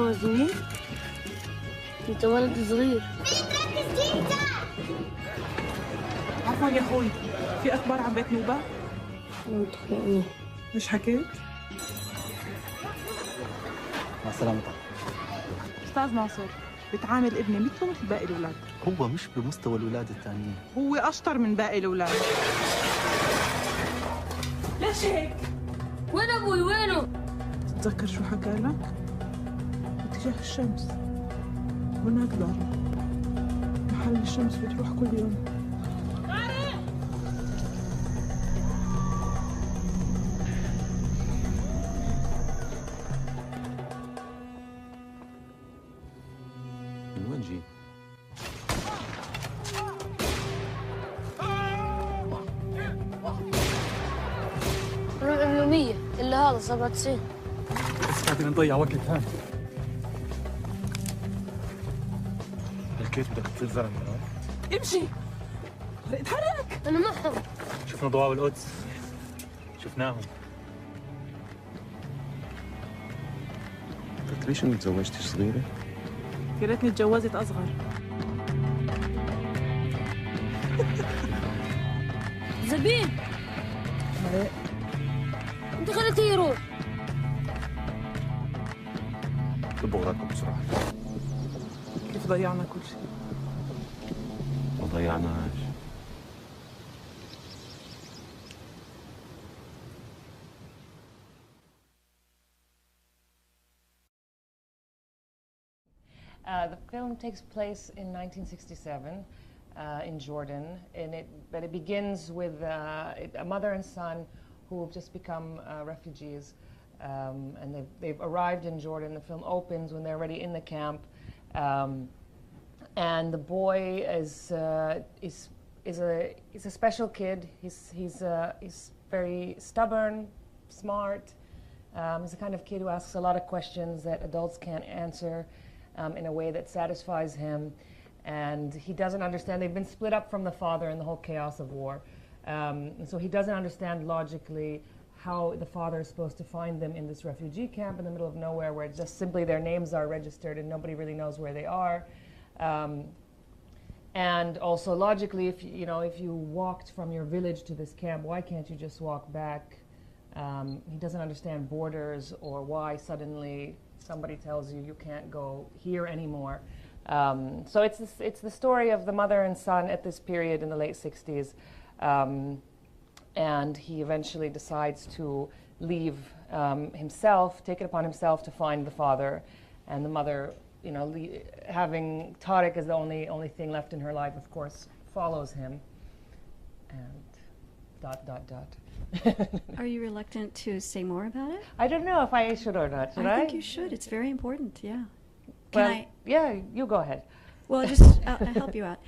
5 سنين؟ انت ولد صغير. عفوا يا اخوي، في اخبار عن بيت نوبه؟ متخيلني. مش حكيت؟ مع سلامتك. استاذ ناصر بتعامل ابني مثله مثل باقي الاولاد. هو مش بمستوى الولاد الثانيين، هو اشطر من باقي الاولاد. ليش هيك؟ وين ابوي وينه؟ تتذكر شو حكى لك؟ اتجاه الشمس هناك دار، محل الشمس بتروح كل يوم. من وين جيت؟ روح اليومية اللي هذا 97. بس قاعدين نضيع وقت هان. الكيف بدك تصير زلمه. امشي، اتحرك. أنا معهم. شفنا ضواء القدس، شفناهم. قلت ليش ما تزوجتش صغيرة؟ يا ريتني تجوزت اصغر. زبين. انت خليته يروح. طب وراكم بسرعة. كيف ضيعنا كل شيء؟ ما ضيعناش. The film takes place in 1967 in Jordan, but it begins with a mother and son who have just become refugees, and they've arrived in Jordan. The film opens when they're already in the camp, and the boy is a special kid. He's very stubborn, smart. He's the kind of kid who asks a lot of questions that adults can't answer. In a way that satisfies him, and he doesn't understand. They've been split up from the father in the whole chaos of war, and so he doesn't understand logically how the father is supposed to find them in this refugee camp in the middle of nowhere, where just simply their names are registered and nobody really knows where they are. And also logically, if you walked from your village to this camp, why can't you just walk back? He doesn't understand borders or why suddenly somebody tells you you can't go here anymore. So it's the story of the mother and son at this period in the late 60s. And he eventually decides to leave himself, take it upon himself to find the father. And the mother, having Tariq as the only thing left in her life, of course, follows him. And ... Are you reluctant to say more about it? I don't know if I should or not. Should I? I think you should. It's very important, yeah. Yeah, you go ahead. Well, just I'll help you out.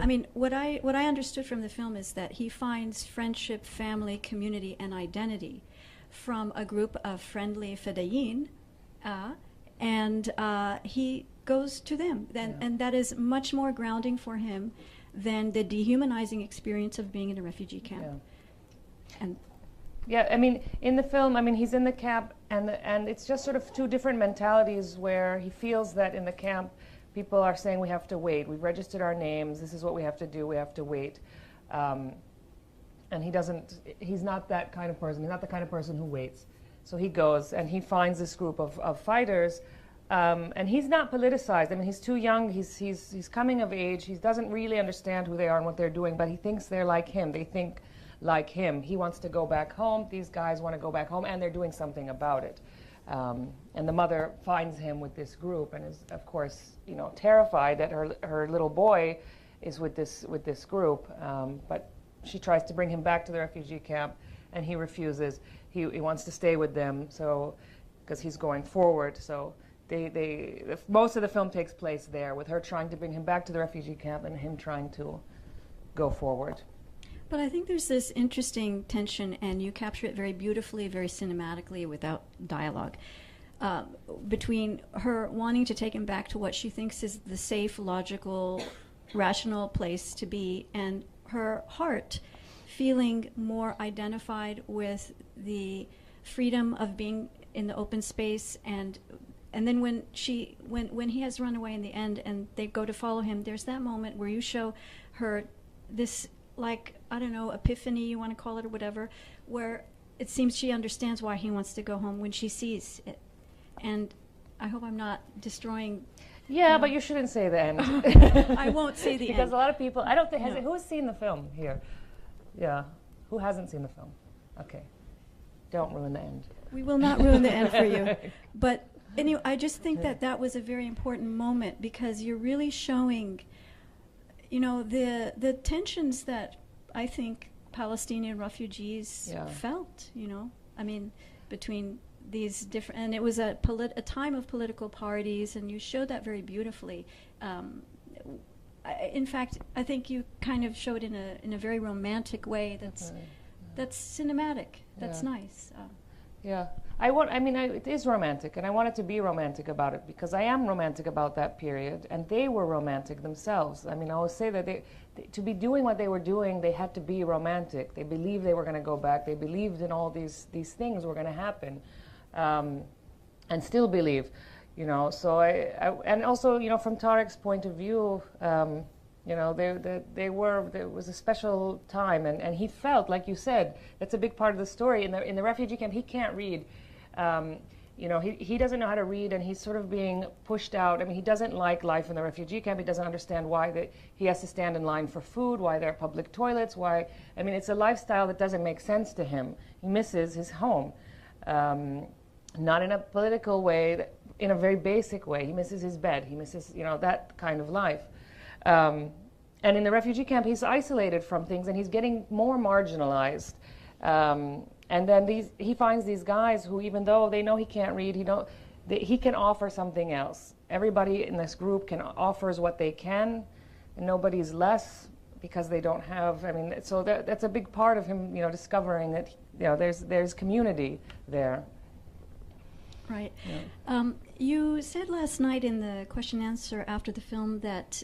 I mean, what I understood from the film is that he finds friendship, family, community, and identity from a group of friendly Fedayeen, and he goes to them. And that is much more grounding for him than the dehumanizing experience of being in a refugee camp. Yeah. And yeah, I mean, in the film, he's in the camp, and it's just sort of two different mentalities where he feels that in the camp, people are saying we have to wait. We've registered our names. This is what we have to do. We have to wait. And he's not that kind of person. He's not the kind of person who waits. So he goes, and he finds this group of fighters, and he's not politicized. He's too young. He's coming of age. He doesn't really understand who they are and what they're doing, but he thinks they're like him. They think like him. He wants to go back home. These guys want to go back home, and they're doing something about it. And the mother finds him with this group and is, of course, terrified that her little boy is with this group. But she tries to bring him back to the refugee camp, and he refuses. He wants to stay with them, because he's going forward. So most of the film takes place there, with her trying to bring him back to the refugee camp and him trying to go forward. But I think there's this interesting tension, and you capture it very beautifully, very cinematically, without dialogue, between her wanting to take him back to what she thinks is the safe, logical, rational place to be, and her heart feeling more identified with the freedom of being in the open space and and then when he has run away in the end and they go to follow him, there's that moment where you show her this, like, I don't know, epiphany, you want to call it, or whatever, where it seems she understands why he wants to go home when she sees it. And I hope I'm not destroying. Yeah, but you shouldn't say the end. I won't say the because end. a lot of people, I don't think, No. who has seen the film here? Yeah. Who hasn't seen the film? Okay. Don't ruin the end. We will not ruin the end for you. But anyway, I just think that was a very important moment, because you're really showing, the tensions that I think Palestinian refugees felt, I mean, between these different, and it was a time of political parties, and you showed that very beautifully. In fact, I think you kind of showed in a very romantic way. That's cinematic. That's nice. Yeah, it is romantic, and I wanted to be romantic about it, because I am romantic about that period, and they were romantic themselves. I mean, I always say that to be doing what they were doing, they had to be romantic. They believed they were going to go back. They believed in all these things were going to happen, and still believe, So and also, from Tariq's point of view, there was a special time, and he felt, like you said, that's a big part of the story. In the refugee camp, he can't read. He doesn't know how to read, and he's sort of being pushed out. I mean, he doesn't like life in the refugee camp. He doesn't understand why he has to stand in line for food, why there are public toilets, it's a lifestyle that doesn't make sense to him. He misses his home, not in a political way, in a very basic way. He misses his bed. He misses, that kind of life. And in the refugee camp, he's isolated from things, and he's getting more marginalized. And then he finds these guys who, even though they know he can't read, he can offer something else. Everybody in this group offers what they can, and nobody's less because they don't have. I mean, so that's a big part of him, discovering that there's community there. Right. Yeah. You said last night in the question and answer after the film that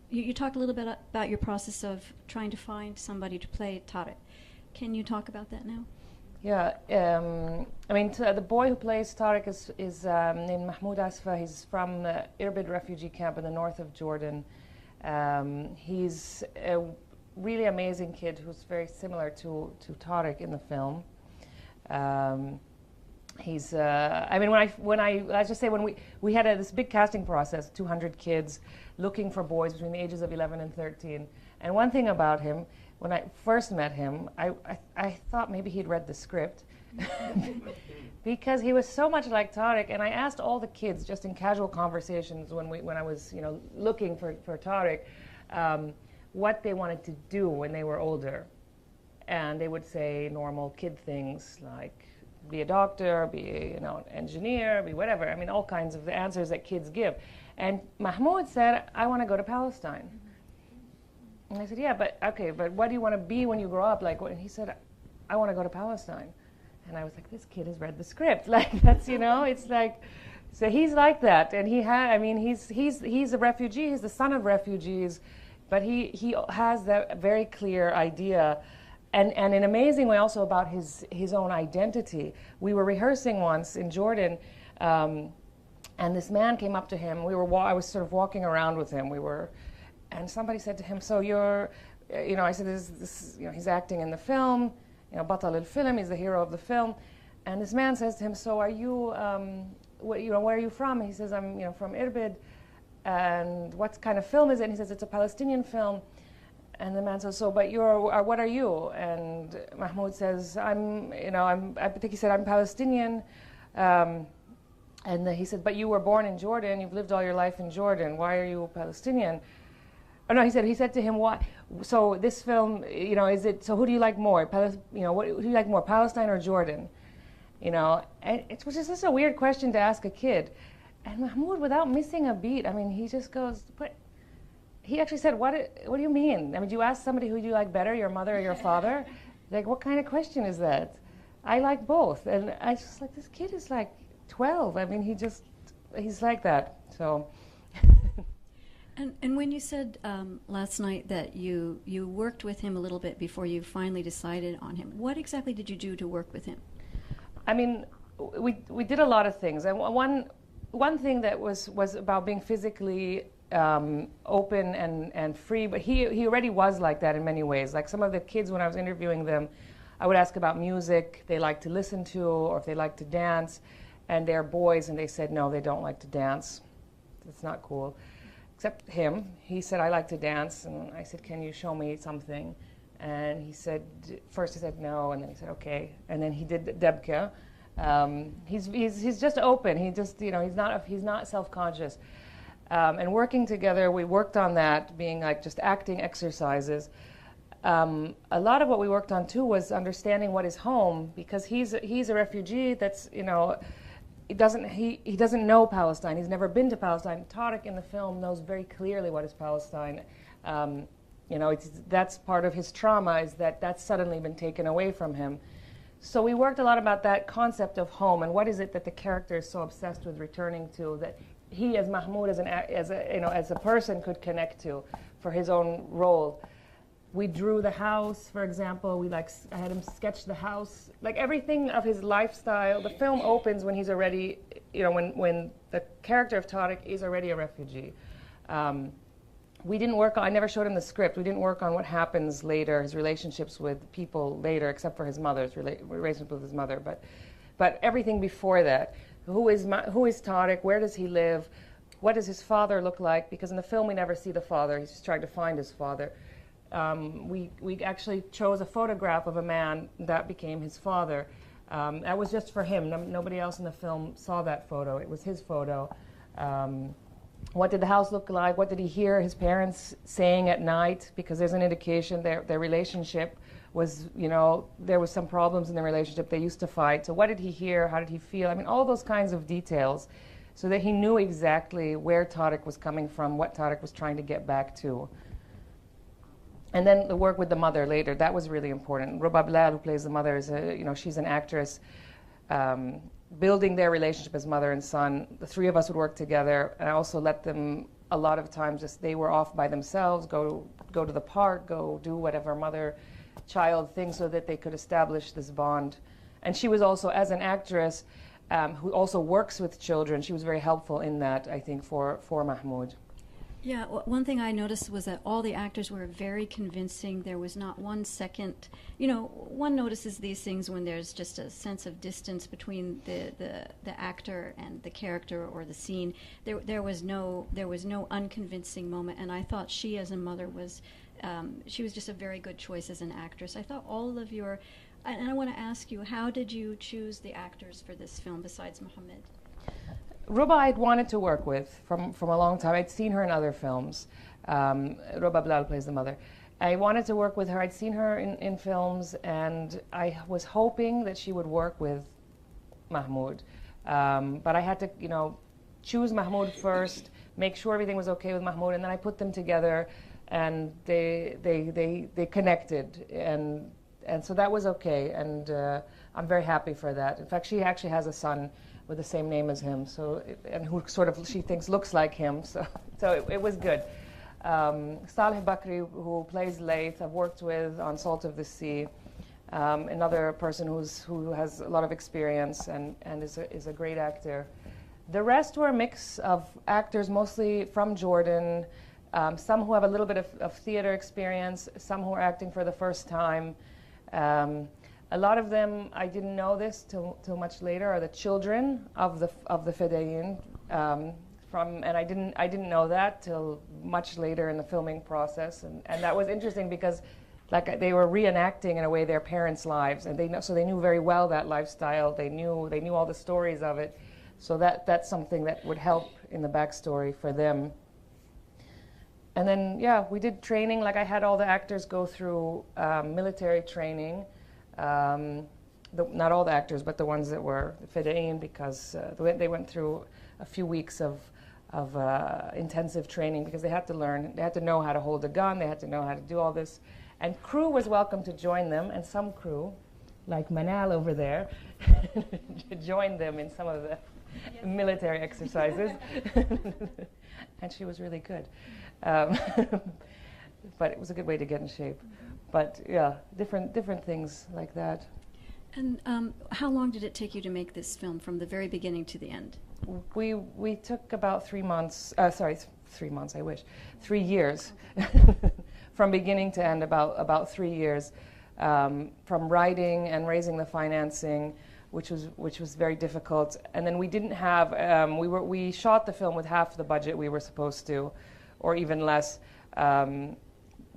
you talked a little bit about your process of trying to find somebody to play Tariq. Can you talk about that now? Yeah. The boy who plays Tariq is named Mahmoud Asfa. He's from the Irbid refugee camp in the north of Jordan. He's a really amazing kid who's very similar to Tariq in the film. He's, when we had this big casting process, 200 kids looking for boys between the ages of 11 and 13. And one thing about him, when I first met him, I thought maybe he'd read the script because he was so much like Tariq. And I asked all the kids, just in casual conversations when I was, looking for Tariq, what they wanted to do when they were older. And they would say normal kid things like, be a doctor, be an engineer, be whatever. I mean, all kinds of the answers that kids give. And Mahmoud said, I want to go to Palestine. And I said, yeah, but what do you want to be when you grow up? And he said, I want to go to Palestine. And I was like, this kid has read the script. That's, it's like, so he's like that. And he's a refugee. He's the son of refugees, but he has that very clear idea. And in an amazing way also about his own identity. We were rehearsing once in Jordan, and this man came up to him. I was sort of walking around with him. And somebody said to him, so you're, I said, this he's acting in the film, Batal al-film, he's the hero of the film. And this man says to him, so are you, where are you from? He says, I'm, from Irbid. And what kind of film is it? And he says, it's a Palestinian film. And the man says, but what are you? And Mahmoud says, I think he said, I'm Palestinian. And he said, but you were born in Jordan. You've lived all your life in Jordan. Why are you Palestinian? Oh no, he said to him, why? So this film, is it? So who do you like more? Who do you like more, Palestine or Jordan? And it was just a weird question to ask a kid. And Mahmoud, without missing a beat, he just goes, but. He actually said, what do you mean? Do you ask somebody who do you like better, your mother or your father? What kind of question is that? I like both. And I just this kid is 12. He's like that. So. And when you said last night that you worked with him a little bit before you finally decided on him, what exactly did you do to work with him? We did a lot of things. And one one thing that was about being physically open and free, but he already was like that in many ways. Like some of the kids, when I was interviewing them, I would ask about music they like to listen to or if they like to dance, and they're boys, and they said no, they don't like to dance. It's not cool. Except him. He said, I like to dance, and I said, can you show me something? And he said, first he said no, and then he said okay, and then he did Debka. He's just open. He just, you know, he's not self-conscious. And working together, we worked on that, being like just acting exercises. A lot of what we worked on too was understanding what is home, because he's a refugee that's, you know, he doesn't know Palestine. He's never been to Palestine. Tariq in the film knows very clearly what is Palestine. You know, that's part of his trauma, is that's suddenly been taken away from him. So we worked a lot about that concept of home and what is it that the character is so obsessed with returning to, that he, as Mahmoud, as a person, could connect to for his own role. We drew the house, for example. I had him sketch the house, like everything of his lifestyle. The film opens when he's already, you know, when the character of Tariq is already a refugee. We didn't work on, I never showed him the script. We didn't work on what happens later, his relationships with people later, except for his mother's relationship with his mother. But everything before that, who is Tariq? Where does he live? What does his father look like? Because in the film we never see the father. He's just trying to find his father. We actually chose a photograph of a man that became his father. That was just for him. Nobody else in the film saw that photo. It was his photo. What did the house look like? What did he hear his parents saying at night? Because there's an indication their relationship was, you know, there was some problems in the relationship. They used to fight. So what did he hear? How did he feel? I mean, all those kinds of details, so that he knew exactly where Tariq was coming from, what Tariq was trying to get back to. And then the work with the mother later, that was really important. Ruba Bilal, who plays the mother, is she's an actress. Building their relationship as mother and son. The three of us would work together, and I also let them a lot of times just, they were off by themselves, go to the park, go do whatever mother-child thing, so that they could establish this bond. And she was also, as an actress who also works with children, she was very helpful in that, I think, for Mahmoud. Yeah, one thing I noticed was that all the actors were very convincing. There was not 1 second, you know, one notices these things when there's just a sense of distance between the actor and the character or the scene. There was no unconvincing moment, and I thought she, as a mother, she was just a very good choice as an actress. I thought all of your, and I want to ask you, how did you choose the actors for this film besides Mohammed? Ruba I'd wanted to work with from a long time. I'd seen her in other films. Ruba Bilal plays the mother. I wanted to work with her. I'd seen her in films, and I was hoping that she would work with Mahmoud. But I had to, you know, choose Mahmoud first, make sure everything was okay with Mahmoud, and then I put them together, and they connected, and so that was okay, and I'm very happy for that. In fact, she actually has a son with the same name as him, and who sort of, she thinks, looks like him, so it was good. Saleh Bakri, who plays Laith, I've worked with on Salt of the Sea. Another person who has a lot of experience and is a great actor. The rest were a mix of actors, mostly from Jordan, some who have a little bit of theater experience, some who are acting for the first time. A lot of them, I didn't know this till much later, are the children of the Fedayeen. And I didn't know that till much later in the filming process, and that was interesting because, like, they were reenacting in a way their parents' lives, and so they knew very well that lifestyle. They knew all the stories of it, so that's something that would help in the backstory for them. And then, yeah, we did training. Like, I had all the actors go through military training. Not all the actors, but the ones that were Fedayeen, because they went through a few weeks of intensive training, because they had to learn, they had to know how to hold a gun, they had to know how to do all this. And crew was welcome to join them, and some crew, like Manal over there, joined them in some of the military exercises. And she was really good. But it was a good way to get in shape. But yeah, different things like that. And how long did it take you to make this film from the very beginning to the end? We took about 3 months. Sorry, 3 months. I wish 3 years, from beginning to end. About 3 years, from writing and raising the financing, which was very difficult. And then we didn't have. We shot the film with half the budget we were supposed to, or even less.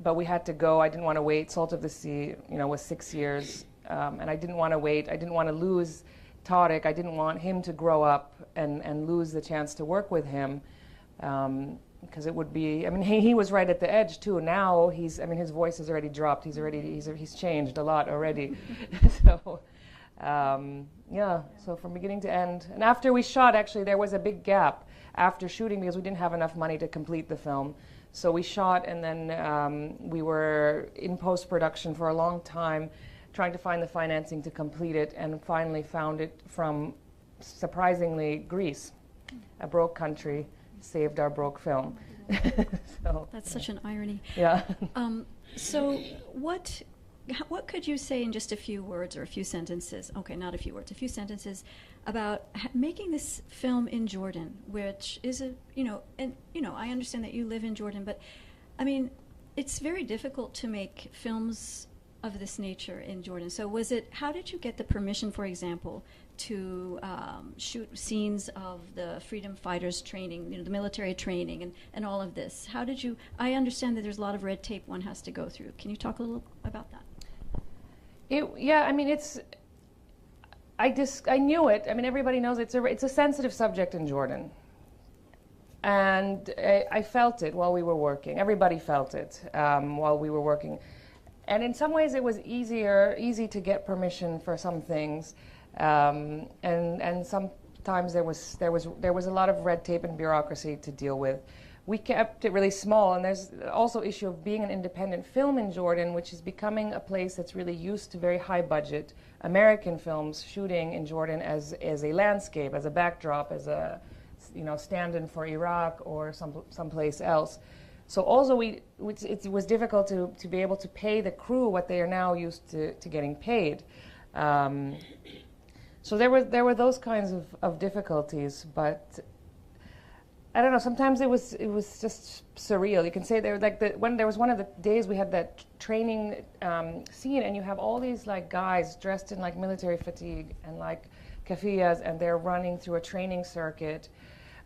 But we had to go. I didn't want to wait. Salt of the Sea, was 6 years, and I didn't want to wait. I didn't want to lose Tariq. I didn't want him to grow up and lose the chance to work with him, because it would be. I mean, he was right at the edge too. Now his voice has already dropped. He's changed a lot already. So, yeah. So from beginning to end, and after we shot, actually, there was a big gap after shooting because we didn't have enough money to complete the film. So we shot, and then we were in post-production for a long time, trying to find the financing to complete it, and finally found it from, surprisingly, Greece. A broke country saved our broke film. So, That's such an irony. yeah. So what could you say in just a few words or a few sentences? Okay, not a few words, a few sentences about making this film in Jordan, which is I understand that you live in Jordan, but I mean, it's very difficult to make films of this nature in Jordan. So how did you get the permission, for example, to shoot scenes of the freedom fighters training, the military training and all of this? How did you, I understand that there's a lot of red tape one has to go through. Can you talk a little about that? I knew it. I mean, everybody knows it's a sensitive subject in Jordan. And I felt it while we were working. Everybody felt it while we were working. And in some ways it was easy to get permission for some things. And sometimes there was a lot of red tape and bureaucracy to deal with. We kept it really small, and there's also issue of being an independent film in Jordan, which is becoming a place that's really used to very high budget American films shooting in Jordan as a landscape, as a backdrop, as a stand-in for Iraq or someplace else. So also it was difficult to be able to pay the crew what they are now used to getting paid. So there were those kinds of difficulties, but I don't know. Sometimes it was just surreal. You can say when there was one of the days we had that training scene, and you have all these guys dressed in military fatigue and keffiyehs, and they're running through a training circuit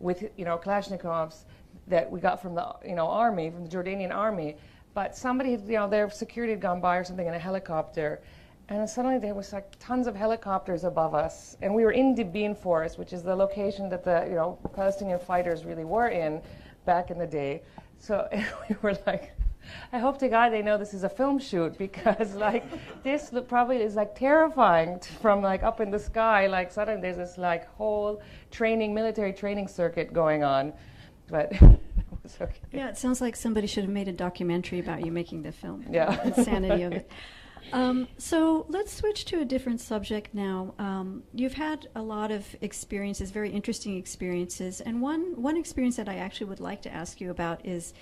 with Kalashnikovs that we got from the army, from the Jordanian army. But somebody, their security had gone by or something in a helicopter. And then suddenly there was tons of helicopters above us, and we were in Dibin Forest, which is the location that the Palestinian fighters really were in back in the day. So we were I hope to God they know this is a film shoot, because this probably is terrifying from up in the sky. Suddenly there's this whole military training circuit going on, but it was okay. Yeah, it sounds like somebody should have made a documentary about you making the film. Yeah, the insanity of it. So let's switch to a different subject now. You've had a lot of experiences, very interesting experiences, and one experience that I actually would like to ask you about is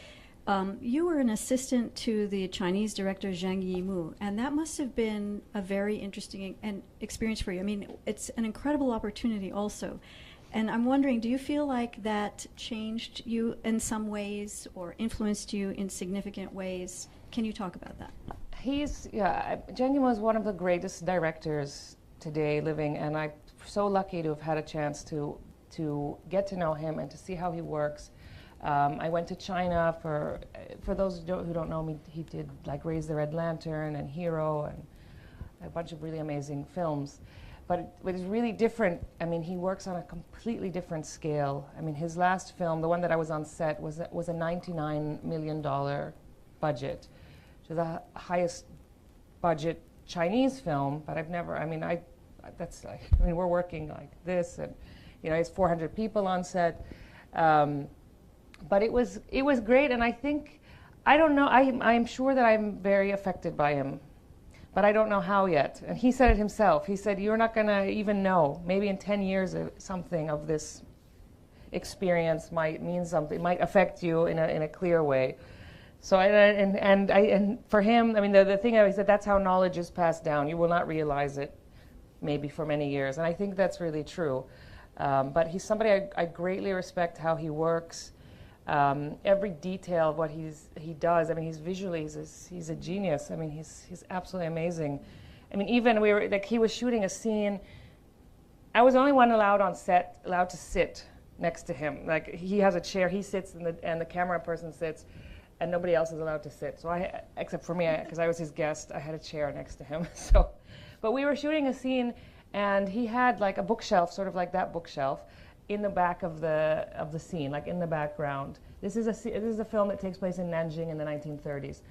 you were an assistant to the Chinese director Zhang Yimou, and that must have been a very interesting experience for you. I mean, it's an incredible opportunity also. And I'm wondering, do you feel like that changed you in some ways or influenced you in significant ways? Can you talk about that? Zhang Yimou is one of the greatest directors today living, and I'm so lucky to have had a chance to get to know him and to see how he works. I went to China for those who don't know me. He did Raise the Red Lantern and Hero and a bunch of really amazing films. But it's really different. I mean, he works on a completely different scale. I mean, his last film, the one that I was on set, was a $99 million budget. To the highest budget Chinese film, but we're working like this, and it's 400 people on set, but it was great, and I don't know, I'm sure that I'm very affected by him, but I don't know how yet. And he said it himself. He said, you're not going to even know. Maybe in 10 years something of this experience might mean something, might affect you in a clear way. So and for him, I mean, the thing I said, that's how knowledge is passed down. You will not realize it, maybe for many years, and I think that's really true. But he's somebody I greatly respect how he works. Every detail of what he does. I mean, he's visually he's a genius. I mean, he's absolutely amazing. I mean, even he was shooting a scene. I was the only one allowed on set to sit next to him. Like, he has a chair, he sits, and the camera person sits, and nobody else is allowed to sit. So except for me, because I was his guest, I had a chair next to him. But we were shooting a scene, and he had like a bookshelf, sort of like that bookshelf, in the back of the scene, like in the background. This is a film that takes place in Nanjing in the 1930s.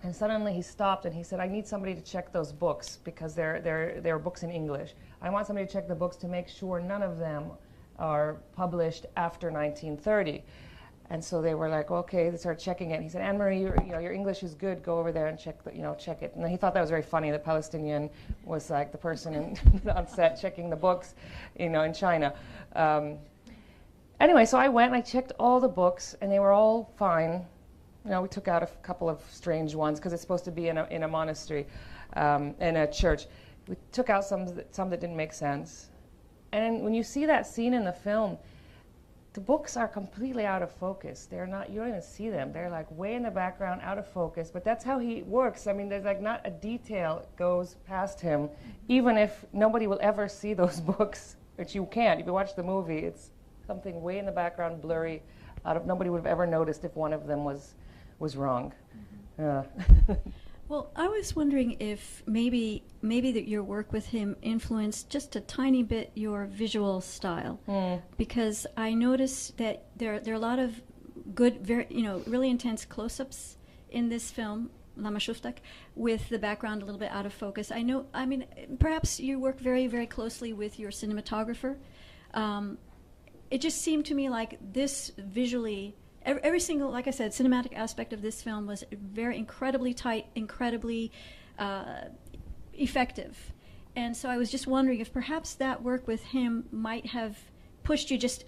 And suddenly he stopped and he said, I need somebody to check those books because they're books in English. I want somebody to check the books to make sure none of them are published after 1930. And so they were like, okay, they started checking it. He said, Annemarie, your English is good. Go over there and check it. And he thought that was very funny. The Palestinian was like the person on set checking the books, in China. Anyway, so I went and I checked all the books, and they were all fine. We took out a couple of strange ones because it's supposed to be in a monastery, in a church. We took out some that didn't make sense. And when you see that scene in the film, the books are completely out of focus. They're not, you don't even see them. They're like way in the background, out of focus. But that's how he works. I mean, there's like not a detail goes past him, even if nobody will ever see those books, which you can't. If you watch the movie, it's something way in the background, blurry, nobody would have ever noticed if one of them was wrong. Well, I was wondering if maybe that your work with him influenced just a tiny bit your visual style, because I noticed that there are a lot of good, very really intense close-ups in this film, Lama Shuftak, with the background a little bit out of focus. I mean, perhaps you work very, very closely with your cinematographer. It just seemed to me like this visually. Every single, like I said, cinematic aspect of this film was very incredibly tight, incredibly effective. And so I was just wondering if perhaps that work with him might have pushed you, just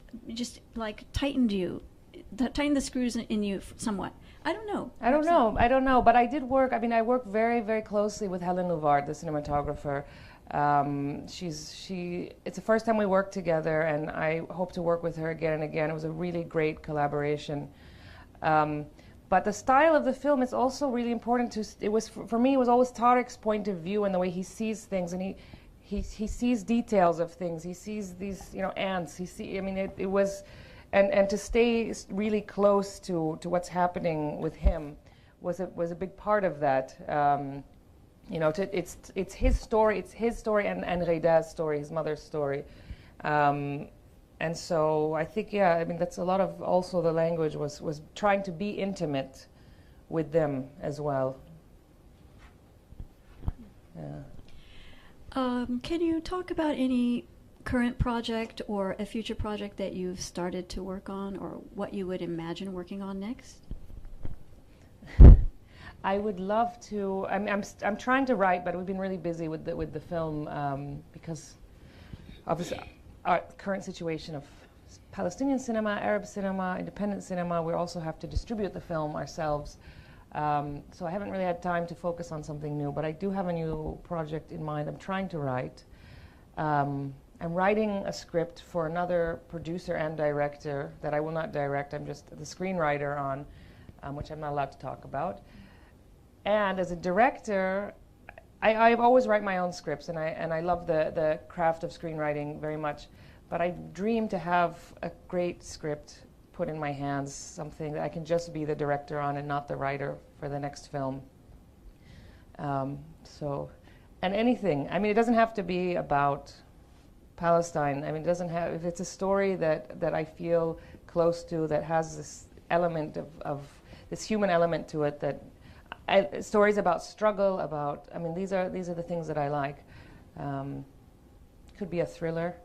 like tightened the screws in you somewhat. I don't know. I don't know. But I did work. I mean, I worked very, very closely with Helen Louvard, the cinematographer. It's the first time we worked together, and I hope to work with her again and again. It was a really great collaboration. But the style of the film is also really important for me, it was always Tarek's point of view and the way he sees things, and he sees details of things. He sees these, ants. It was, and to stay really close to what's happening with him was a big part of that. It's his story. It's his story and Reida's story, his mother's story, and so I think that's a lot of also the language was trying to be intimate with them as well. Yeah. Can you talk about any current project or a future project that you've started to work on, or what you would imagine working on next? I would love to. I'm trying to write, but we've been really busy with the film because of our current situation of Palestinian cinema, Arab cinema, independent cinema. We also have to distribute the film ourselves, so I haven't really had time to focus on something new. But I do have a new project in mind. I'm trying to write. I'm writing a script for another producer and director that I will not direct. I'm just the screenwriter on, which I'm not allowed to talk about. And as a director, I always write my own scripts, and I love the craft of screenwriting very much. But I dream to have a great script put in my hands, something that I can just be the director on and not the writer for the next film. And anything. I mean, it doesn't have to be about Palestine. I mean, it doesn't have. If it's a story that I feel close to, that has this element of this human element to it, that. Stories about struggle, these are the things that I like. Could be a thriller.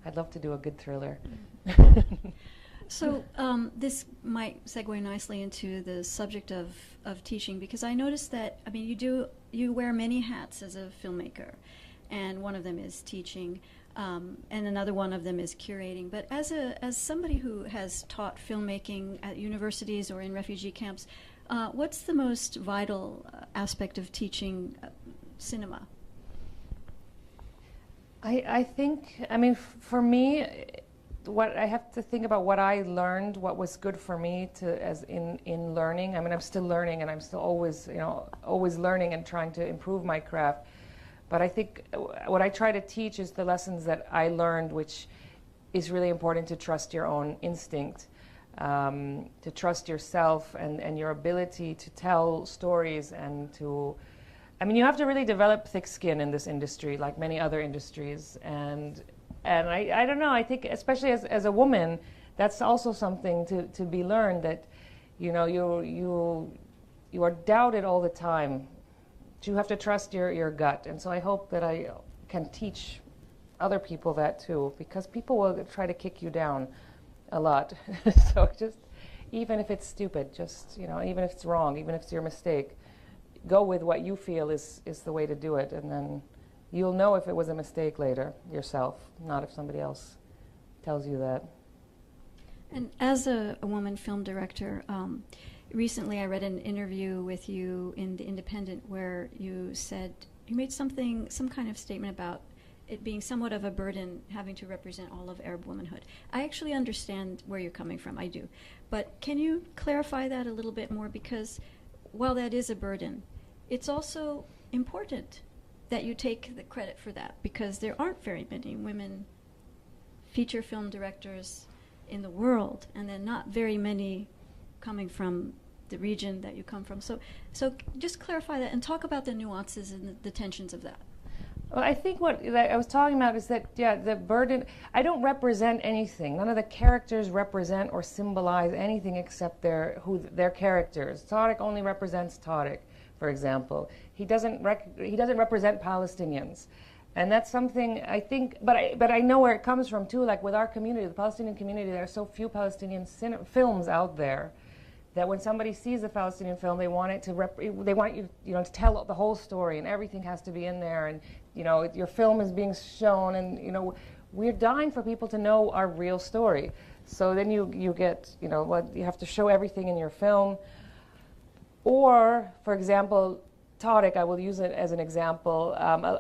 I'd love to do a good thriller. So this might segue nicely into the subject of teaching, because I noticed that, you wear many hats as a filmmaker, and one of them is teaching, and another one of them is curating. But as somebody who has taught filmmaking at universities or in refugee camps, what's the most vital aspect of teaching cinema? I think, I mean, for me, what I have to think about what I learned, what was good for me to as in learning. I mean, I'm still learning, and I'm still always, always learning and trying to improve my craft. But I think what I try to teach is the lessons that I learned, which is really important, to trust your own instinct, to trust yourself and your ability to tell stories and to, I mean, you have to really develop thick skin in this industry, like many other industries. And I don't know, I think especially as a woman, that's also something to be learned, that, you are doubted all the time. You have to trust your gut. And so I hope that I can teach other people that too, because people will try to kick you down a lot. So just, even if it's stupid, just, even if it's wrong, even if it's your mistake, go with what you feel is the way to do it, and then you'll know if it was a mistake later yourself, not if somebody else tells you that. And as a woman film director, recently I read an interview with you in The Independent where you said, you made some kind of statement about it being somewhat of a burden having to represent all of Arab womanhood. I actually understand where you're coming from, I do. But can you clarify that a little bit more? Because while that is a burden, it's also important that you take the credit for that, because there aren't very many women feature film directors in the world, and then not very many coming from the region that you come from. So just clarify that and talk about the nuances and the tensions of that. Well, I think what I was talking about is that, the burden, I don't represent anything. None of the characters represent or symbolize anything except their characters. Tariq only represents Tariq, for example. He doesn't represent Palestinians. And that's something I think, but I know where it comes from too, like with our community, the Palestinian community, there are so few Palestinian films out there that when somebody sees a Palestinian film, they want it to they want you, to tell the whole story, and everything has to be in there, and your film is being shown, and we're dying for people to know our real story. So then you get, you have to show everything in your film. Or, for example, Tariq, I will use it as an example.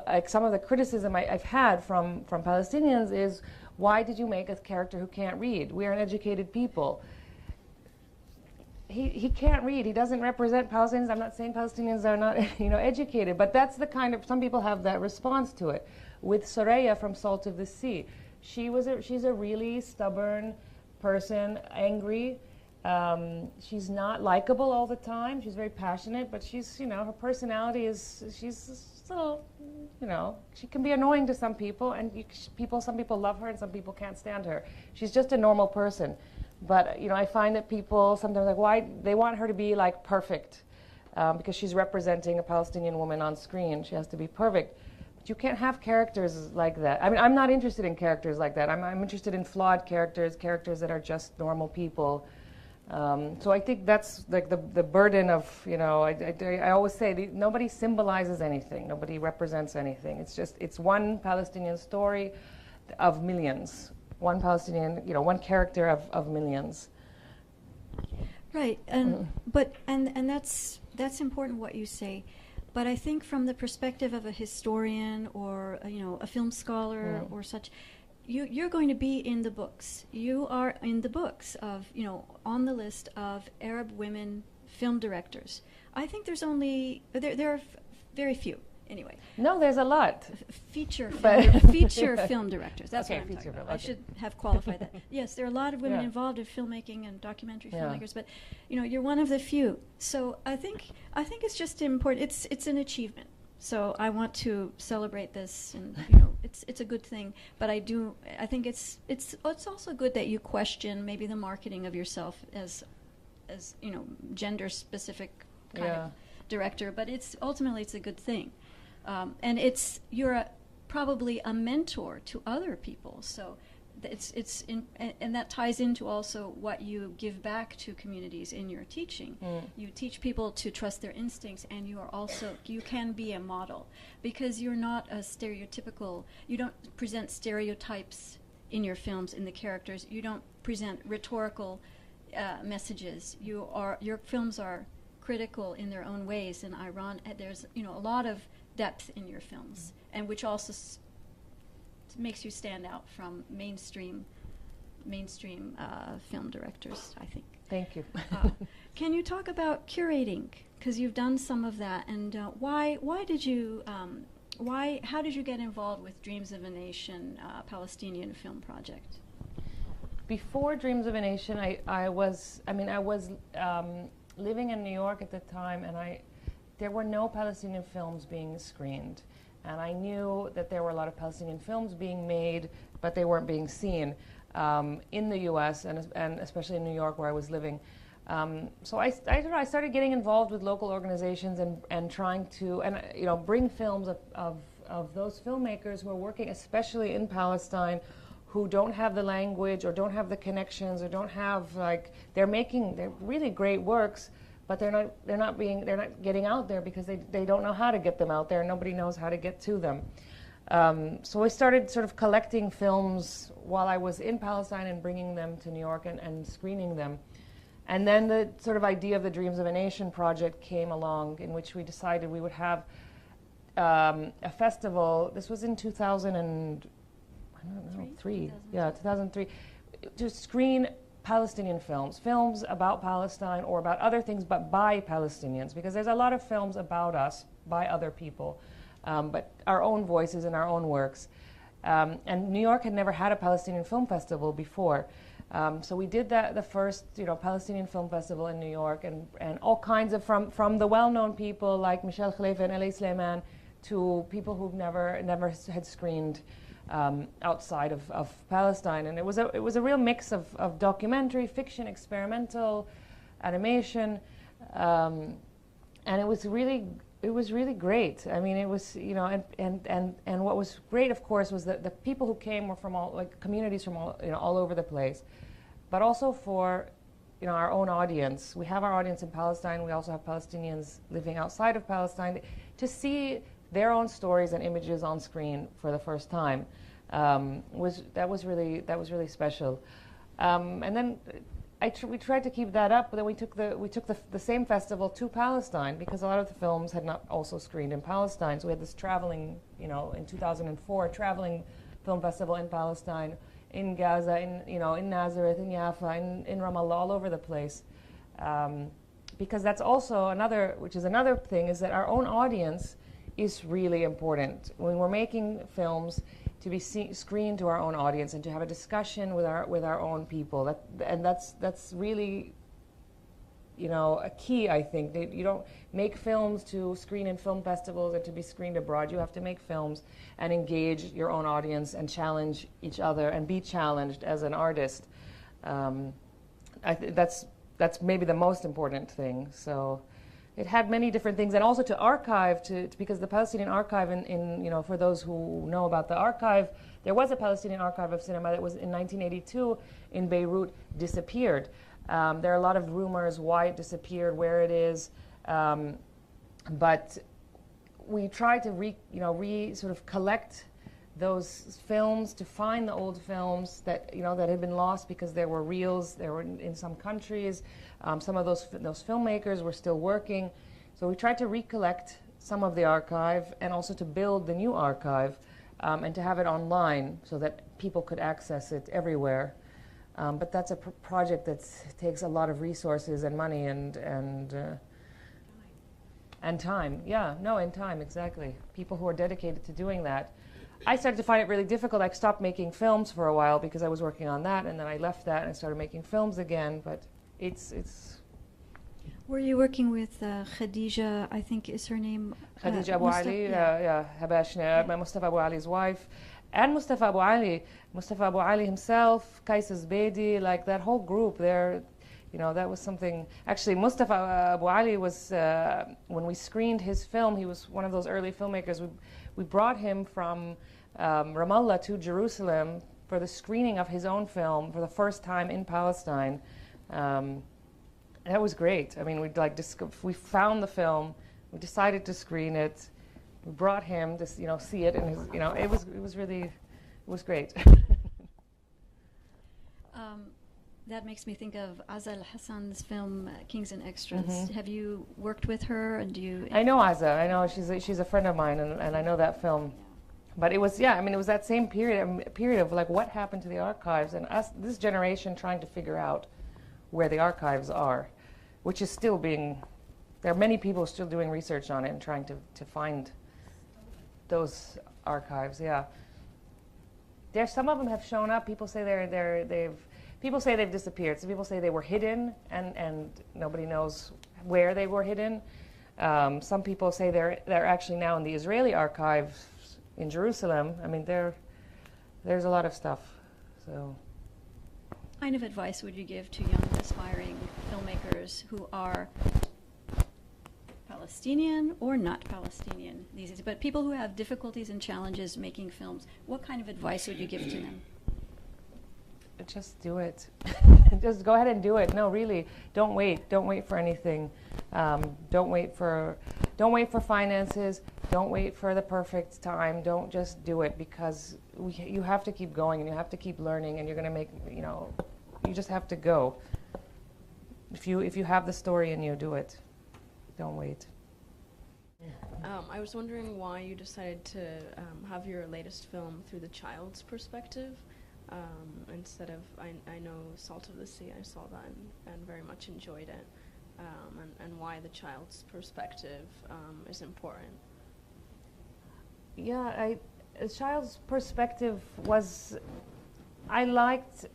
Like some of the criticism I've had from Palestinians is, why did you make a character who can't read? We are an educated people. He can't read. He doesn't represent Palestinians. I'm not saying Palestinians are not, educated, but that's the kind of, some people have that response to it. With Soraya from Salt of the Sea, she's a really stubborn person, angry. She's not likable all the time. She's very passionate, but she's, her personality is, she's a little, she can be annoying to some people, and some people love her and some people can't stand her. She's just a normal person. But, I find that people sometimes why they want her to be like perfect, because she's representing a Palestinian woman on screen. She has to be perfect. But you can't have characters like that. I mean, I'm not interested in characters like that. I'm interested in flawed characters that are just normal people. So I think that's like the burden of, I always say nobody symbolizes anything. Nobody represents anything. It's one Palestinian story of millions. One Palestinian, one character of millions. Right, and but that's important what you say, but I think from the perspective of a historian or a film scholar or such, you're going to be in the books. You are in the books of on the list of Arab women film directors. I think there are very few. Anyway. No, there's a lot. Feature film directors. That's what I'm talking about. I should have qualified that. Yes, there are a lot of women involved in filmmaking and documentary filmmakers, but you're one of the few. So I think it's just important. It's an achievement. So I want to celebrate this, and it's a good thing. But I think it's also good that you question maybe the marketing of yourself as gender specific kind of director. But ultimately it's a good thing. And you're probably a mentor to other people, so and that ties into also what you give back to communities in your teaching. You teach people to trust their instincts, and you can be a model, because you're not a stereotypical. You don't present stereotypes in your films, in the characters. You don't present rhetorical messages. Your films are critical in their own ways, and there's a lot of depth in your films, and which also makes you stand out from mainstream film directors, I think. Thank you. Can you talk about curating? Because you've done some of that, and how did you get involved with Dreams of a Nation Palestinian film project? Before Dreams of a Nation, I was living in New York at the time, and there were no Palestinian films being screened. And I knew that there were a lot of Palestinian films being made, but they weren't being seen in the U.S. and especially in New York, where I was living. So I started getting involved with local organizations and trying to bring films of those filmmakers who are working, especially in Palestine, who don't have the language or don't have the connections or don't have they're really great works, but they're not getting out there because they don't know how to get them out there, and nobody knows how to get to them. So I started sort of collecting films while I was in Palestine and bringing them to New York and screening them. And then the sort of idea of the Dreams of a Nation project came along, in which we decided we would have a festival. This was in 2003. Yeah, 2003, to screen Palestinian films about Palestine or about other things, but by Palestinians, because there's a lot of films about us by other people, but our own voices and our own works. And New York had never had a Palestinian film festival before. So we did the first, Palestinian film festival in New York, and all kinds of, from the well-known people like Michel Khalifa and Elie Sleiman to people who've never had screened outside of Palestine. And it was a real mix of documentary, fiction, experimental, animation, and it was really great. I mean, it was, and what was great, of course, was that the people who came were from communities from all over the place, but also for, our own audience. We have our audience in Palestine. We also have Palestinians living outside of Palestine, to see their own stories and images on screen for the first time. Was really special. And then we tried to keep that up, but then we took the same festival to Palestine, because a lot of the films had not also screened in Palestine. So we had this traveling, in 2004, traveling film festival in Palestine, in Gaza, in Nazareth, in Jaffa, in Ramallah, all over the place. Because that's also another thing, is that our own audience is really important. When we're making films, to be screened to our own audience and to have a discussion with our own people. That's really, a key, I think. You don't make films to screen in film festivals or to be screened abroad. You have to make films and engage your own audience and challenge each other and be challenged as an artist. That's maybe the most important thing. So it had many different things, and also to archive, because the Palestinian archive, for those who know about the archive, there was a Palestinian archive of cinema that was in 1982 in Beirut, disappeared. There are a lot of rumors why it disappeared, where it is, but we tried to sort of collect those films, to find the old films that that had been lost because there were reels. There were in some countries. Some of those filmmakers were still working, so we tried to recollect some of the archive and also to build the new archive and to have it online so that people could access it everywhere. But that's a project that takes a lot of resources and money and time. And time, exactly. People who are dedicated to doing that. I started to find it really difficult. I stopped making films for a while because I was working on that, and then I left that and started making films again. But it's. Were you working with Khadija? I think is her name. Khadija Abu Ali, Habashna, Mustafa Abu Ali's wife, and Mustafa Abu Ali. Mustafa Abu Ali himself, Kais Zbedi, that whole group. That was something. Actually, Mustafa Abu Ali was when we screened his film. He was one of those early filmmakers. We brought him from Ramallah to Jerusalem for the screening of his own film for the first time in Palestine. That was great. I mean, we found the film, we decided to screen it, we brought him to see it, and it was great. That makes me think of Azal Hassan's film Kings and Extras. Mm-hmm. Have you worked with her, and do you? I know Azza. I know she's a friend of mine, and I know that film But it was, yeah, I mean, it was that same period of like what happened to the archives, and us, this generation trying to figure out where the archives are, which is still being, there are many people still doing research on it and trying to find those archives, yeah. There's some of them have shown up. People say people say they've disappeared. Some people say they were hidden and nobody knows where they were hidden. Some people say they're actually now in the Israeli archives in Jerusalem. I mean, there's a lot of stuff. So, What kind of advice would you give to young aspiring filmmakers who are Palestinian or not Palestinian these days, but people who have difficulties and challenges making films? What kind of advice would you give to them? just do it. Just go ahead and do it. No, really, don't wait. Don't wait for anything. Don't wait for finances. Don't wait for the perfect time. Don't just do it, because you have to keep going and you have to keep learning, and you're going to make, you just have to go. If you have the story in you, do it. Don't wait. I was wondering why you decided to have your latest film through the child's perspective instead of, I know Salt of the Sea, I saw that and very much enjoyed it, and why the child's perspective is important. Yeah, a child's perspective was, I liked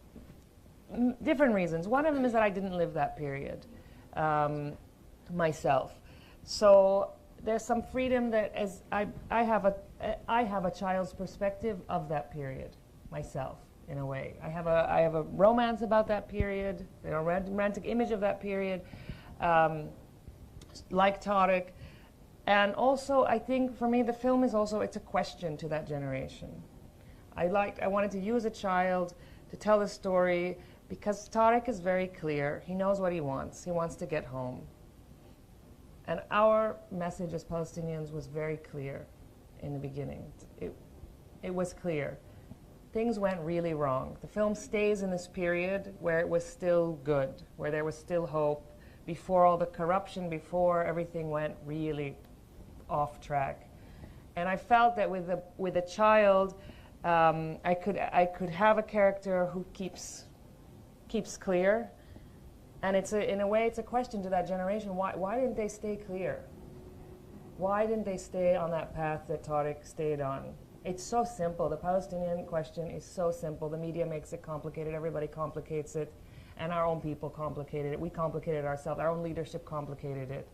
different reasons. One of them is that I didn't live that period myself. So there's some freedom that as I have a child's perspective of that period myself, in a way. I have a romance about that period, a romantic image of that period, like Tarek. And also, I think for me, the film is also, it's a question to that generation. I wanted to use a child to tell the story, because Tarek is very clear. He knows what he wants. He wants to get home. And our message as Palestinians was very clear in the beginning. It was clear. Things went really wrong. The film stays in this period where it was still good, where there was still hope, before all the corruption, before everything went really off track. And I felt that with a child, I could have a character who keeps clear. And in a way, it's a question to that generation. Why didn't they stay clear? Why didn't they stay on that path that Tarek stayed on? It's so simple. The Palestinian question is so simple. The media makes it complicated. Everybody complicates it. And our own people complicated it. We complicated it ourselves. Our own leadership complicated it.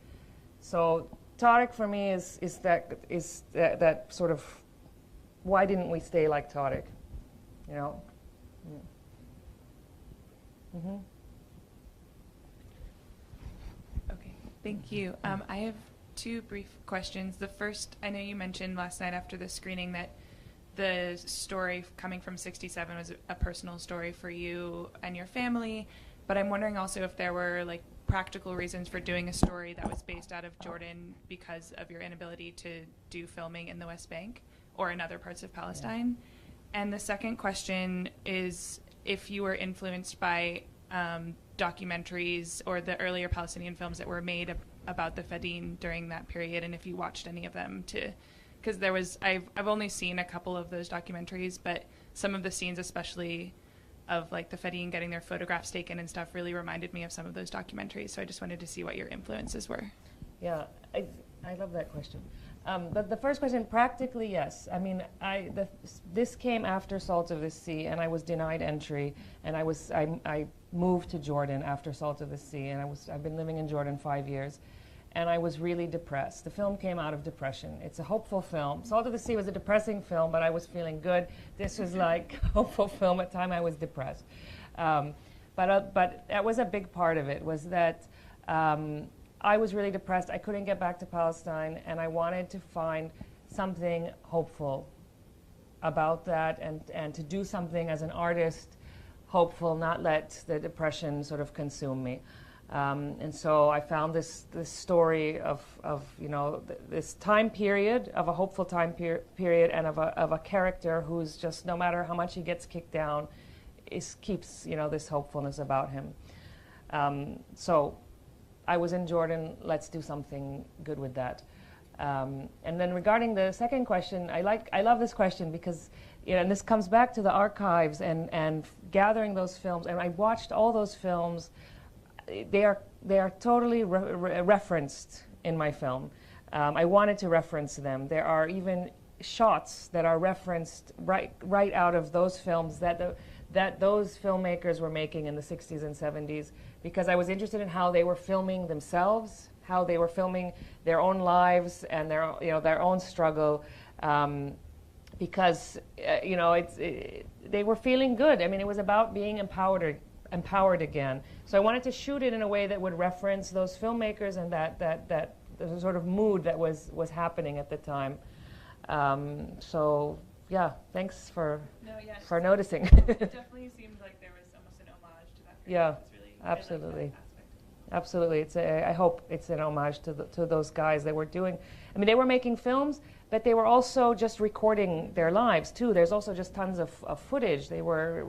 So Tarek, for me, is that sort of, why didn't we stay like Tarek? You know? Mm. Mm-hmm. Okay, thank you. I have two brief questions. The first, I know you mentioned last night after the screening that the story coming from 67 was a personal story for you and your family, but I'm wondering also if there were like practical reasons for doing a story that was based out of Jordan because of your inability to do filming in the West Bank or in other parts of Palestine. Yeah. And the second question is if you were influenced by documentaries or the earlier Palestinian films that were made about the Fadin during that period, and if you watched any of them because there was, I've only seen a couple of those documentaries, but some of the scenes, especially of like the Fadin getting their photographs taken and stuff, really reminded me of some of those documentaries. So I just wanted to see what your influences were. Yeah, I love that question. But the first question, practically, yes. I mean, this came after Salt of the Sea, and I was denied entry, and I moved to Jordan after Salt of the Sea, and I've been living in Jordan 5 years, and I was really depressed. The film came out of depression. It's a hopeful film. Salt of the Sea was a depressing film, but I was feeling good. This was like a hopeful film. At the time, I was depressed. But that was a big part of it, was that I was really depressed. I couldn't get back to Palestine, and I wanted to find something hopeful about that, and to do something as an artist, hopeful, not let the depression sort of consume me. And so I found this story of this time period, of a hopeful time period, and of a character who's just, no matter how much he gets kicked down, keeps this hopefulness about him. So I was in Jordan. Let's do something good with that. And then regarding the second question, I love this question because, and this comes back to the archives and gathering those films. And I watched all those films. They are totally referenced in my film. I wanted to reference them. There are even shots that are referenced right out of those films that those filmmakers were making in the 60s and 70s, because I was interested in how they were filming themselves, how they were filming their own lives and their own struggle, because they were feeling good. I mean, it was about being empowered again. So I wanted to shoot it in a way that would reference those filmmakers and that the sort of mood that was happening at the time. So yeah, thanks for noticing. It definitely seemed like there was almost an homage to that period. Yeah, Really, absolutely. I like Absolutely. I hope it's an homage to those guys that were doing. I mean, they were making films, but they were also just recording their lives too. There's also just tons of footage. They were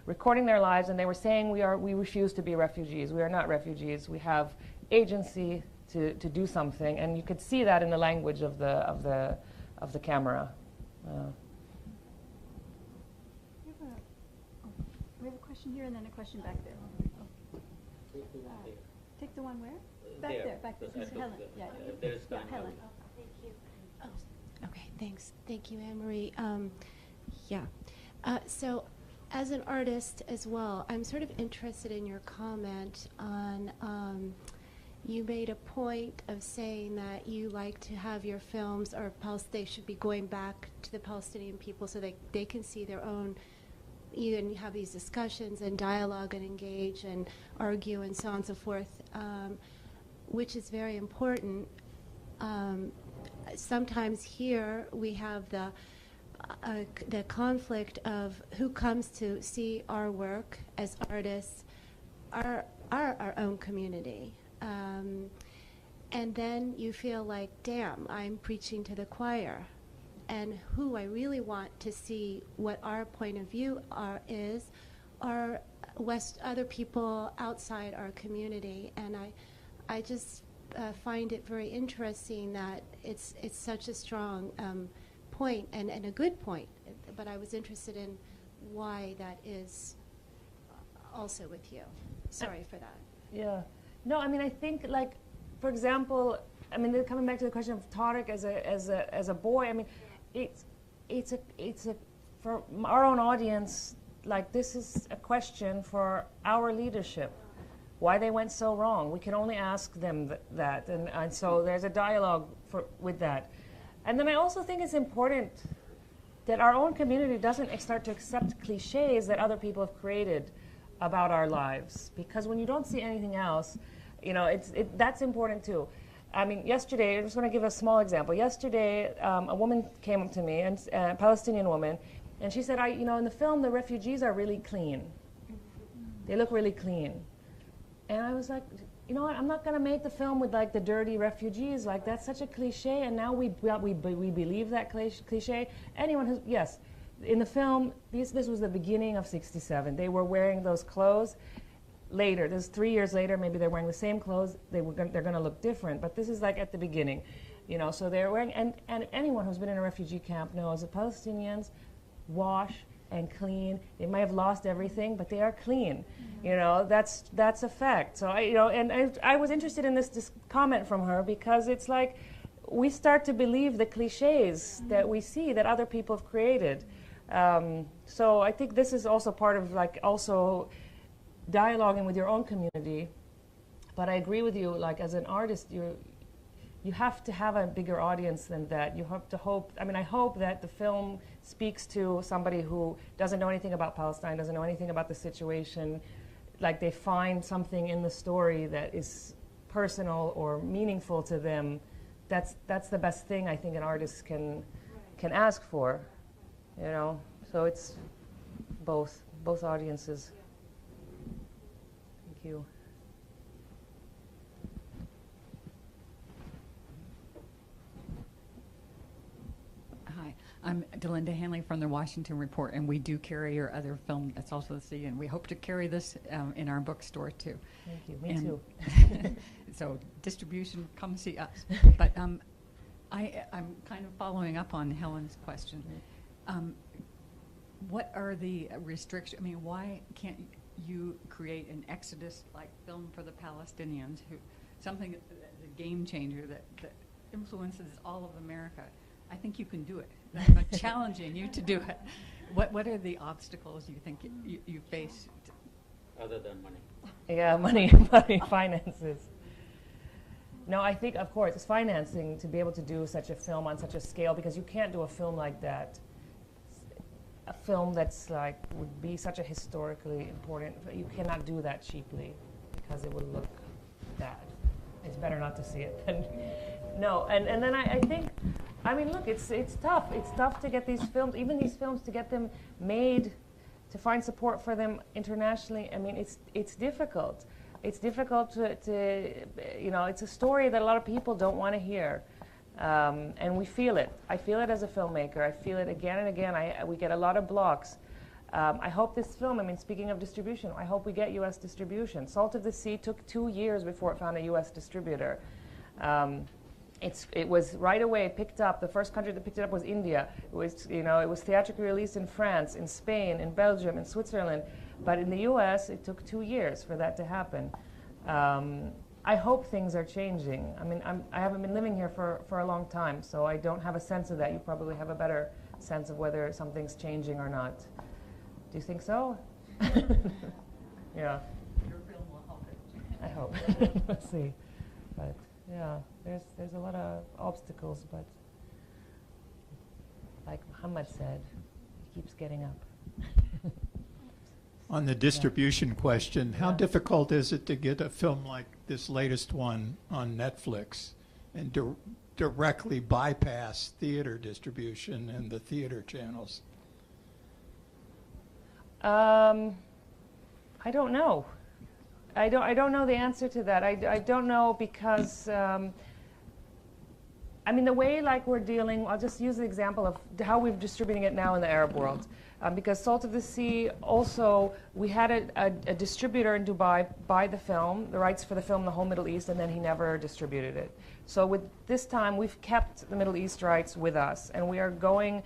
recording their lives, and they were saying, we refuse to be refugees. We are not refugees. We have agency to do something, and you could see that in the language of the camera. We have a question here and then a question back there. Take the one where? Back there. Helen. Yeah, Helen. Thank you. Oh, okay, thanks. Thank you, Annemarie. So, as an artist as well, I'm sort of interested in your comment on, you made a point of saying that you like to have your films, or they should be going back to the Palestinian people so they can see their own, you and have these discussions and dialogue and engage and argue and so on and so forth, which is very important. Sometimes here we have the conflict of who comes to see our work as artists, our own community. And then you feel like, damn, I'm preaching to the choir. And who I really want to see what our point of view is are other people outside our community. And I just find it very interesting that it's such a strong point and a good point. But I was interested in why that is also with you. Sorry for that. Yeah. No, I mean, I think, like, for example, I mean, coming back to the question of Tariq as a boy, I mean, it's a for our own audience, like, this is a question for our leadership, why they went so wrong. We can only ask them that, and so there's a dialogue with that. And then I also think it's important that our own community doesn't start to accept cliches that other people have created about our lives, because when you don't see anything else, that's important too. I mean, yesterday, I just want to give a small example. Yesterday, a woman came up to me, a Palestinian woman, and she said, in the film, the refugees are really clean. They look really clean. And I was like, you know what, I'm not going to make the film with, like, the dirty refugees. Like, that's such a cliche, and now we believe that cliche. Anyone who's, yes, in the film, this was the beginning of '67. They were wearing those clothes. Later, this is 3 years later, maybe they're wearing the same clothes, they're going to look different, but this is like at the beginning, so they're wearing, and anyone who's been in a refugee camp knows that Palestinians wash and clean. They might have lost everything, but they are clean. That's a fact. So I was interested in this comment from her, because it's like we start to believe the cliches that we see that other people have created. So I think this is also part of, like, also dialoguing with your own community. But I agree with you, like, as an artist, you have to have a bigger audience than that. You have to hope, I hope that the film speaks to somebody who doesn't know anything about Palestine, doesn't know anything about the situation, like they find something in the story that is personal or meaningful to them. That's the best thing I think an artist can ask for, So it's both audiences. Thank you. Hi, I'm Delinda Hanley from the Washington Report, and we do carry your other film, That's Also the Sea, and we hope to carry this in our bookstore too. Thank you. Me too. So distribution, come see us. But I'm kind of following up on Helen's question. What are the restrictions? I mean, why can't you create an Exodus-like film for the Palestinians, something that's a game changer that influences all of America? I think you can do it. I'm challenging you to do it. What are the obstacles you think you face? Other than money. Yeah, money, finances. No, I think, of course, it's financing to be able to do such a film on such a scale, because you can't do a film like that. A film that's like, would be such a historically important, you cannot do that cheaply because it would look bad. It's better not to see it. No, and then I think, I mean, look, it's tough. It's tough to get these films, even these films, to get them made, to find support for them internationally. I mean, it's difficult. It's difficult to you know, it's a story that a lot of people don't want to hear. And we feel it. I feel it as a filmmaker. I feel it again and again. We get a lot of blocks. I hope this film, I mean, speaking of distribution, I hope we get U.S. distribution. Salt of the Sea took 2 years before it found a U.S. distributor. It was right away picked up. The first country that picked it up was India. It was, you know, it was theatrically released in France, in Spain, in Belgium, in Switzerland. But in the U.S., it took 2 years for that to happen. I hope things are changing. I mean, I haven't been living here for a long time, so I don't have a sense of that. You probably have a better sense of whether something's changing or not. Do you think so? Yeah. Your film will help it. I hope. We'll see. But yeah, there's a lot of obstacles, but like Muhammad said, he keeps getting up. On the distribution question, how Yeah. difficult is it to get a film like this latest one on Netflix and directly bypass theater distribution and the theater channels? I don't know. I don't know the answer to that. I don't know because I mean, the way like we're dealing, I'll just use the example of how we're distributing it now in the Arab world. Because Salt of the Sea, also, we had a distributor in Dubai buy the film, the rights for the film in the whole Middle East, and then he never distributed it. So with this time, we've kept the Middle East rights with us, and we are going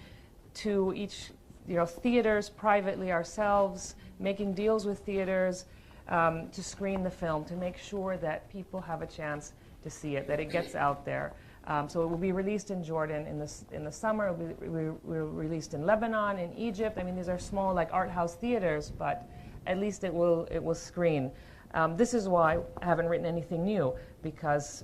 to each, you know, theaters privately ourselves, making deals with theaters to screen the film, to make sure that people have a chance to see it, that it gets out there. So it will be released in Jordan in the summer. It will be released in Lebanon, in Egypt. I mean, these are small, like art house theaters, but at least it will screen. This is why I haven't written anything new, because,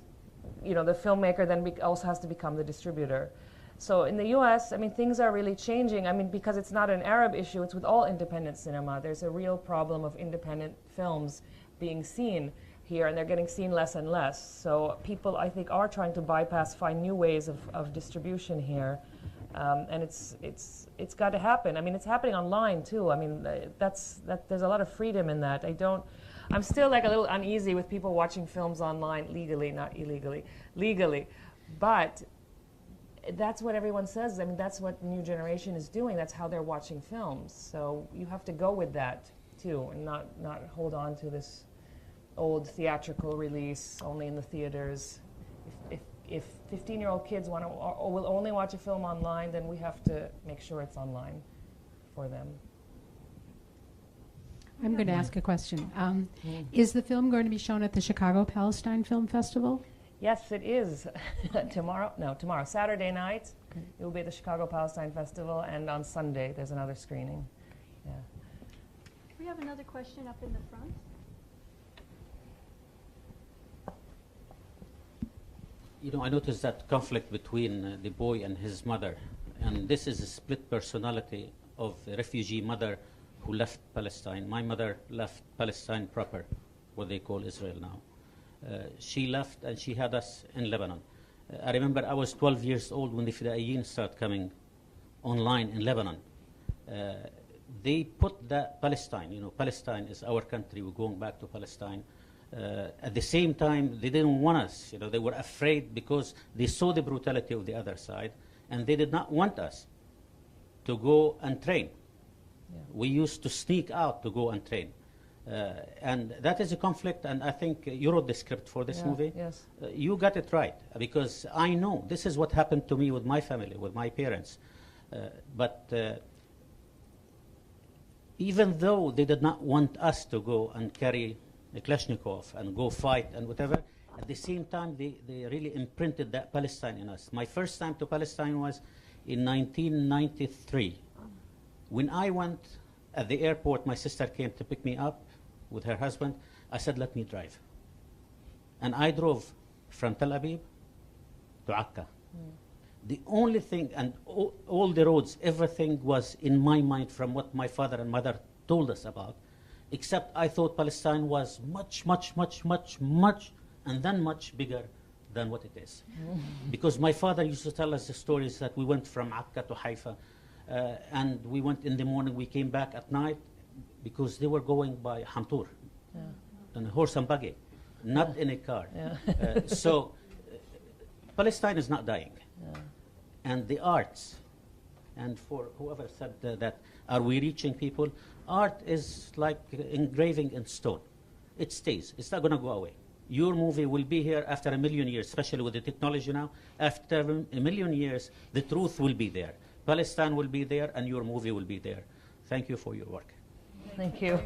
you know, the filmmaker then also has to become the distributor. So in the U.S., I mean, things are really changing. I mean, because it's not an Arab issue, it's with all independent cinema. There's a real problem of independent films being seen here, and they're getting seen less and less. So people, I think, are trying to find new ways of distribution here, and it's got to happen. I mean, it's happening online too. I mean, there's a lot of freedom in that. I'm still like a little uneasy with people watching films online legally, not illegally, legally, but that's what everyone says. I mean, that's what the new generation is doing. That's how they're watching films. So you have to go with that too, and not hold on to this old theatrical release only in the theaters. If 15-year-old kids will only watch a film online, then we have to make sure it's online for them. I'm going to ask a question. Is the film going to be shown at the Chicago Palestine Film Festival? Yes, it is. Tomorrow, Saturday night, it will be at the Chicago Palestine Festival, and on Sunday there's another screening. Yeah. We have another question up in the front. You know, I noticed that conflict between the boy and his mother, and this is a split personality of a refugee mother who left Palestine. My mother left Palestine proper, what they call Israel now. She left and she had us in Lebanon. I remember I was 12 years old when the Fidaiyin started coming online in Lebanon. They put that Palestine, you know, Palestine is our country, we're going back to Palestine. At the same time, they didn't want us. You know, they were afraid because they saw the brutality of the other side, and they did not want us to go and train. We used to sneak out to go and train. And that is a conflict, and I think you wrote the script for this movie. Yes. You got it right, because I know this is what happened to me with my family, with my parents. But even though they did not want us to go and carry a Kalashnikov and go fight and whatever, at the same time, they really imprinted that Palestine in us. My first time to Palestine was in 1993. When I went at the airport, my sister came to pick me up with her husband. I said, let me drive. And I drove from Tel Aviv to Akka. The only thing, and all the roads, everything was in my mind from what my father and mother told us about, except I thought Palestine was much, and then much bigger than what it is. Because my father used to tell us the stories that we went from Akka to Haifa, and we went in the morning, we came back at night, because they were going by Hamtur, on a horse and buggy, not in a car. So Palestine is not dying. And the arts, and for whoever said that, are we reaching people? Art is like engraving in stone. It stays. It's not going to go away. Your movie will be here after 1 million years, especially with the technology now. After 1 million years, the truth will be there. Palestine will be there, and your movie will be there. Thank you for your work. Thank you.